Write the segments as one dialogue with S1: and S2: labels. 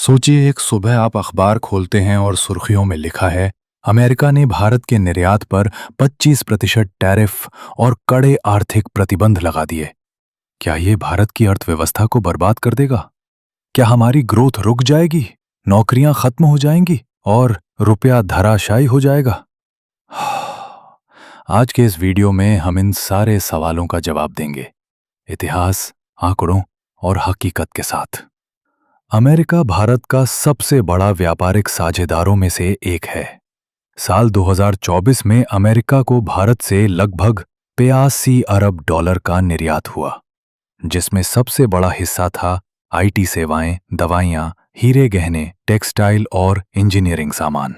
S1: सोचिए, एक सुबह आप अखबार खोलते हैं और सुर्खियों में लिखा है, अमेरिका ने भारत के निर्यात पर 25% टैरिफ और कड़े आर्थिक प्रतिबंध लगा दिए। क्या ये भारत की अर्थव्यवस्था को बर्बाद कर देगा? क्या हमारी ग्रोथ रुक जाएगी, नौकरियां खत्म हो जाएंगी और रुपया धराशायी हो जाएगा? आज के इस वीडियो में हम इन सारे सवालों का जवाब देंगे, इतिहास, आंकड़ों और हकीकत के साथ। अमेरिका भारत का सबसे बड़ा व्यापारिक साझेदारों में से एक है। साल 2024 में अमेरिका को भारत से लगभग 82 अरब डॉलर का निर्यात हुआ, जिसमें सबसे बड़ा हिस्सा था आईटी सेवाएं, दवाइयां, हीरे गहने, टेक्सटाइल और इंजीनियरिंग सामान।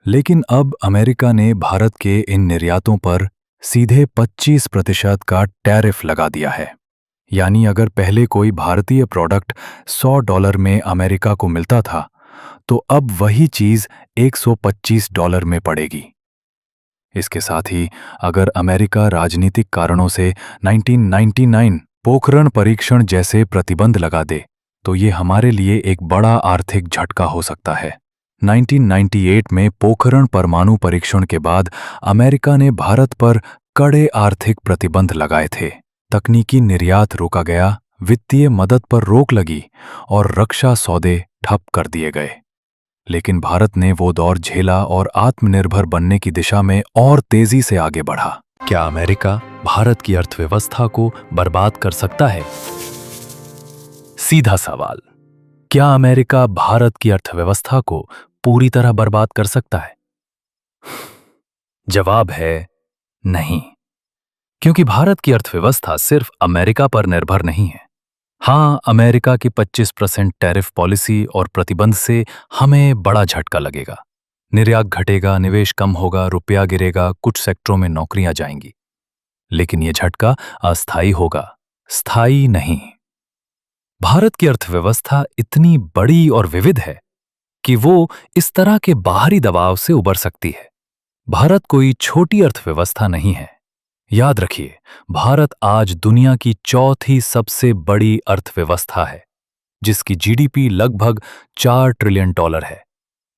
S1: लेकिन अब अमेरिका ने भारत के इन निर्यातों पर सीधे 25% का टैरिफ लगा दिया है। यानी अगर पहले कोई भारतीय प्रोडक्ट $100 में अमेरिका को मिलता था, तो अब वही चीज $125 में पड़ेगी। इसके साथ ही अगर अमेरिका राजनीतिक कारणों से 1999 पोखरण परीक्षण जैसे प्रतिबंध लगा दे, तो ये हमारे लिए एक बड़ा आर्थिक झटका हो सकता है। 1998 में पोखरण परमाणु परीक्षण के बाद अमेरिका ने भारत पर कड़े आर्थिक प्रतिबंध लगाए थे। तकनीकी निर्यात रोका गया, वित्तीय मदद पर रोक लगी और रक्षा सौदे ठप कर दिए गए। लेकिन भारत ने वो दौर झेला और आत्मनिर्भर बनने की दिशा में और तेजी से आगे बढ़ा। क्या अमेरिका भारत की अर्थव्यवस्था को बर्बाद कर सकता है? सीधा सवाल, क्या अमेरिका भारत की अर्थव्यवस्था को पूरी तरह बर्बाद कर सकता है? जवाब है नहीं, क्योंकि भारत की अर्थव्यवस्था सिर्फ अमेरिका पर निर्भर नहीं है। हाँ, अमेरिका की 25% टैरिफ पॉलिसी और प्रतिबंध से हमें बड़ा झटका लगेगा। निर्यात घटेगा, निवेश कम होगा, रुपया गिरेगा, कुछ सेक्टरों में नौकरियां जाएंगी। लेकिन यह झटका अस्थायी होगा, स्थायी नहीं। भारत की अर्थव्यवस्था इतनी बड़ी और विविध है कि वो इस तरह के बाहरी दबाव से उबर सकती है। भारत कोई छोटी अर्थव्यवस्था नहीं है। याद रखिए, भारत आज दुनिया की चौथी सबसे बड़ी अर्थव्यवस्था है, जिसकी जीडीपी लगभग $4 ट्रिलियन है।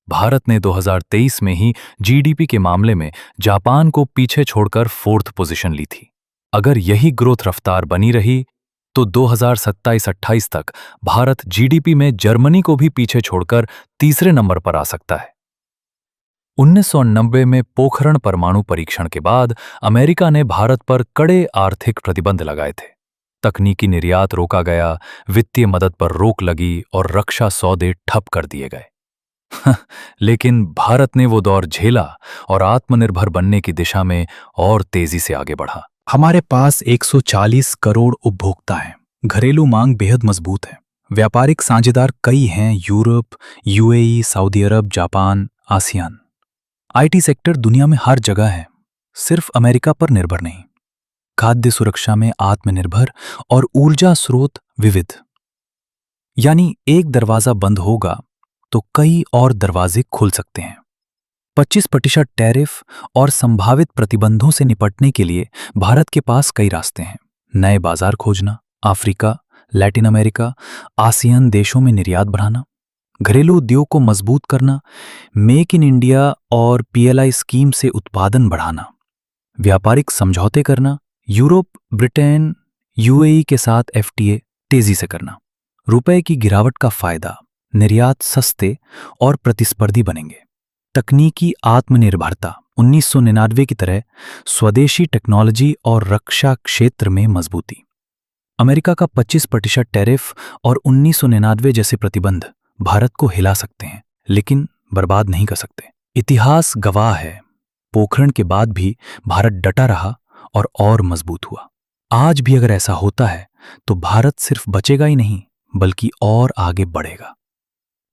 S1: भारत ने 2023 में ही जीडीपी के मामले में जापान को पीछे छोड़कर 4th पोजीशन ली थी। अगर यही ग्रोथ रफ्तार बनी रही, तो 2027-28 तक भारत जीडीपी में जर्मनी को भी पीछे छोड़कर तीसरे नंबर पर आ सकता है। 1990 में पोखरण परमाणु परीक्षण के बाद अमेरिका ने भारत पर कड़े आर्थिक प्रतिबंध लगाए थे। तकनीकी निर्यात रोका गया, वित्तीय मदद पर रोक लगी और रक्षा सौदे ठप कर दिए गए। लेकिन भारत ने वो दौर झेला और आत्मनिर्भर बनने की दिशा में और तेजी से आगे बढ़ा। हमारे पास 140 करोड़ उपभोक्ता हैं, घरेलू मांग बेहद मजबूत है, व्यापारिक साझेदार कई हैं, Europe, UAE, Saudi Arab, Japan, ASEAN. IT sector दुनिया में हर जगह है, सिर्फ अमेरिका पर निर्भर नहीं। खाद्य सुरक्षा में आत्मनिर्भर और ऊर्जा स्रोत विविध। यानी एक दरवाजा बंद होगा तो कई और दरवाजे खुल सकते हैं। 25% टैरिफ और संभावित प्रतिबंधों से निपटने के लिए भारत के पास कई रास्ते हैं। नए बाजार खोजना, अफ्रीका, लैटिन अमेरिका, आसियान देशों में निर्यात बढ़ाना, घरेलू उद्योग को मजबूत करना, मेक इन इंडिया और पीएलआई स्कीम से उत्पादन बढ़ाना, व्यापारिक समझौते करना, यूरोप, ब्रिटेन, यूएई के साथ एफटीए तेजी से करना। रुपए की गिरावट का फायदा, निर्यात सस्ते और प्रतिस्पर्धी बनेंगे। तकनीकी आत्मनिर्भरता, 1999 की तरह स्वदेशी टेक्नोलॉजी और रक्षा क्षेत्र में मजबूती। अमेरिका का 25% टैरिफ और 1999 जैसे प्रतिबंध भारत को हिला सकते हैं, लेकिन बर्बाद नहीं कर सकते। इतिहास गवाह है, पोखरण के बाद भी भारत डटा रहा और मजबूत हुआ। आज भी अगर ऐसा होता है तो भारत सिर्फ बचेगा ही नहीं, बल्कि और आगे बढ़ेगा।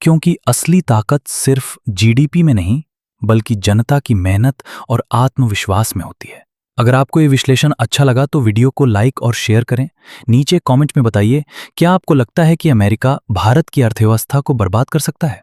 S1: क्योंकि असली ताकत सिर्फ जीडीपी में नहीं, बल्कि जनता की मेहनत और आत्मविश्वास में होती है। अगर आपको ये विश्लेषण अच्छा लगा तो वीडियो को लाइक और शेयर करें। नीचे कमेंट में बताइए, क्या आपको लगता है कि अमेरिका भारत की अर्थव्यवस्था को बर्बाद कर सकता है?